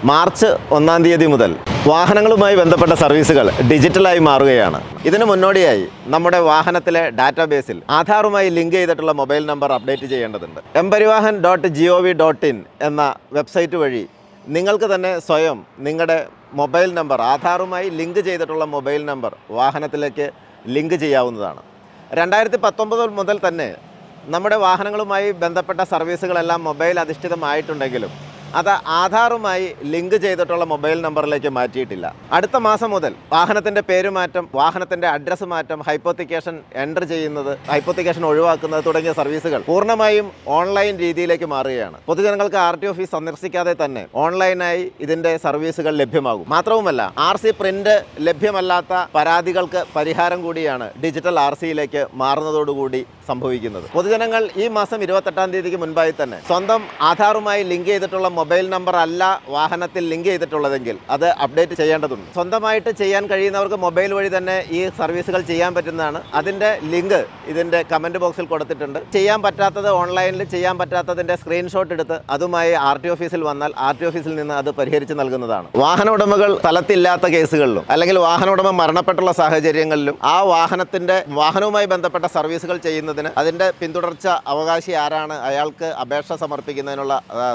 March 1-ാം തീയതി മുതൽ വാഹനങ്ങളുമായി ബന്ധപ്പെട്ട സർവീസുകൾ ഡിജിറ്റലായി മാറുകയാണ്. ഇതിനു മുന്നോടിയായി നമ്മുടെ വാഹനത്തിലെ ഡാറ്റാബേസിൽ ആധാറുമായി ലിങ്ക് ചെയ്തിട്ടുള്ള മൊബൈൽ നമ്പർ അപ്ഡേറ്റ് ചെയ്യേണ്ടതുണ്ട്. mparivahan.gov.in എന്ന വെബ്സൈറ്റ് വഴി നിങ്ങൾക്ക് തന്നെ സ്വയം നിങ്ങളുടെ മൊബൈൽ നമ്പർ ആധാറുമായി ലിങ്ക് ചെയ്തിട്ടുള്ള മൊബൈൽ നമ്പർ വാഹനത്തിലേക്ക് ലിങ്ക് ചെയ്യാവുന്നതാണ്. 2019 മുതൽ തന്നെ നമ്മുടെ വാഹനങ്ങളുമായി ബന്ധപ്പെട്ട സർവീസുകളെല്ലാം മൊബൈൽ അധിഷ്ഠിതമായിട്ടുണ്ടെങ്കിലും അത് ആധാറുമായി ലിങ്ക് ചെയ്തിട്ടുള്ള മൊബൈൽ നമ്പറിലേക്ക് മാറ്റിയിട്ടില്ല. അടുത്ത മാസം മുതൽ വാഹനത്തിൻ്റെ പേരുമാറ്റം, വാഹനത്തിൻ്റെ അഡ്രസ്സ് മാറ്റം, ഹൈപ്പോത്തിക്കേഷൻ എൻ്റർ ചെയ്യുന്നത്, ഹൈപ്പോത്തിക്കേഷൻ ഒഴിവാക്കുന്നത് തുടങ്ങിയ സർവീസുകൾ പൂർണ്ണമായും ഓൺലൈൻ രീതിയിലേക്ക് മാറുകയാണ്. പൊതുജനങ്ങൾക്ക് RT ഓഫീസ് സന്ദർശിക്കാതെ തന്നെ ഓൺലൈനായി ഇതിൻ്റെ സർവീസുകൾ ലഭ്യമാകും. മാത്രവുമല്ല, RC പ്രിൻ്റ് ലഭ്യമല്ലാത്ത പരാതികൾക്ക് പരിഹാരം കൂടിയാണ് ഡിജിറ്റൽ RCയിലേക്ക് മാറുന്നതോടുകൂടി സംഭവിക്കുന്നത്. പൊതുജനങ്ങൾ ഈ മാസം 28-ാം തീയതിക്ക് മുൻപായി തന്നെ സ്വന്തം ആധാറുമായി ലിങ്ക് ചെയ്തിട്ടുള്ള മൊബൈൽ നമ്പർ അല്ല വാഹനത്തിൽ ലിങ്ക് ചെയ്തിട്ടുള്ളതെങ്കിൽ അത് അപ്ഡേറ്റ് ചെയ്യേണ്ടതുണ്ട്. സ്വന്തമായിട്ട് ചെയ്യാൻ കഴിയുന്നവർക്ക് മൊബൈൽ വഴി തന്നെ ഈ സർവീസുകൾ ചെയ്യാൻ പറ്റുന്നതാണ്. അതിൻ്റെ ലിങ്ക് ഇതിൻ്റെ കമൻറ്റ് ബോക്സിൽ കൊടുത്തിട്ടുണ്ട്. ചെയ്യാൻ പറ്റാത്തത്, ഓൺലൈനിൽ ചെയ്യാൻ പറ്റാത്തതിൻ്റെ സ്ക്രീൻഷോട്ട് എടുത്ത് അതുമായി RT ഓഫീസിൽ വന്നാൽ RT ഓഫീസിൽ നിന്ന് അത് പരിഹരിച്ച് നൽകുന്നതാണ്. വാഹന ഉടമകൾ സ്ഥലത്തില്ലാത്ത കേസുകളിലും അല്ലെങ്കിൽ വാഹന ഉടമ മരണപ്പെട്ടുള്ള സാഹചര്യങ്ങളിലും ആ വാഹനവുമായി ബന്ധപ്പെട്ട സർവീസുകൾ ചെയ്യുന്നതിന് അതിൻ്റെ പിന്തുടർച്ച അവകാശി ആരാണ്, അയാൾക്ക് അപേക്ഷ സമർപ്പിക്കുന്നതിനുള്ള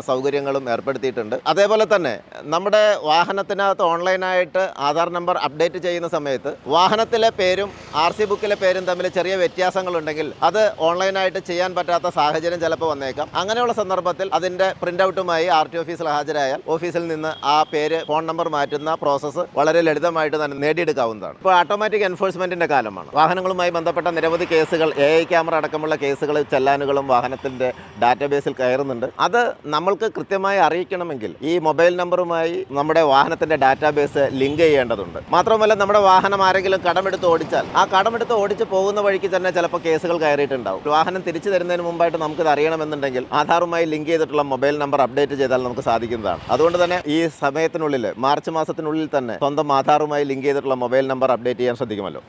സൗകര്യങ്ങളും ഏർപ്പെടുത്തിയിട്ടുണ്ട്. അതേപോലെ തന്നെ നമ്മുടെ വാഹനത്തിനകത്ത് ഓൺലൈനായിട്ട് ആധാർ നമ്പർ അപ്ഡേറ്റ് ചെയ്യുന്ന സമയത്ത് വാഹനത്തിലെ പേരും RC ബുക്കിലെ പേരും തമ്മിൽ ചെറിയ വ്യത്യാസങ്ങളുണ്ടെങ്കിൽ അത് ഓൺലൈനായിട്ട് ചെയ്യാൻ പറ്റാത്ത സാഹചര്യം ചിലപ്പോൾ വന്നേക്കാം. അങ്ങനെയുള്ള സന്ദർഭത്തിൽ അതിൻ്റെ പ്രിൻ്റ് ഔട്ടുമായി RT ഓഫീസിൽ ഹാജരായാൽ ഓഫീസിൽ നിന്ന് ആ പേര്, ഫോൺ നമ്പർ മാറ്റുന്ന പ്രോസസ്സ് വളരെ ലളിതമായിട്ട് തന്നെ നേടിയെടുക്കാവുന്നതാണ്. ഇപ്പോൾ ഓട്ടോമാറ്റിക് എൻഫോഴ്സ്മെൻറ്റിൻ്റെ കാലമാണ്. വാഹനങ്ങളുമായി ബന്ധപ്പെട്ട നിരവധി കേസുകൾ, AI ക്യാമറ അടക്കമുള്ള കേസുകൾ, ചെല്ലാനുകളും വാഹനത്തിൻ്റെ ഡാറ്റാബേസിൽ കയറുന്നുണ്ട്. അത് നമ്മൾക്ക് കൃത്യമായി അറിയിക്കണമെങ്കിൽ ഈ മൊബൈൽ നമ്പറുമായി നമ്മുടെ വാഹനത്തിൻ്റെ ഡാറ്റാബേസ് ലിങ്ക് ചെയ്യേണ്ടതുണ്ട്. മാത്രമല്ല, നമ്മുടെ വാഹനം ആരെങ്കിലും കടമെടുത്ത് ഓടിച്ചാൽ ആ കടമെടുത്ത് ഓടിച്ച് പോകുന്ന വഴിക്ക് തന്നെ ചിലപ്പോൾ കേസുകൾ കയറിയിട്ടുണ്ടാവും. വാഹനം തിരിച്ചു തരുന്നതിന് മുമ്പായിട്ട് നമുക്കിത് അറിയണമെന്നുണ്ടെങ്കിൽ ആധാറുമായി ലിങ്ക് ചെയ്തിട്ടുള്ള മൊബൈൽ നമ്പർ അപ്ഡേറ്റ് ചെയ്താൽ നമുക്ക് സാധിക്കുന്നതാണ്. അതുകൊണ്ട് തന്നെ ഈ സമയത്തിനുള്ളിൽ, മാർച്ച് മാസത്തിനുള്ളിൽ തന്നെ സ്വന്തം ആധാറുമായി ലിങ്ക് ചെയ്തിട്ടുള്ള മൊബൈൽ നമ്പർ അപ്ഡേറ്റ് ചെയ്യാൻ ശ്രദ്ധിക്കുമല്ലോ.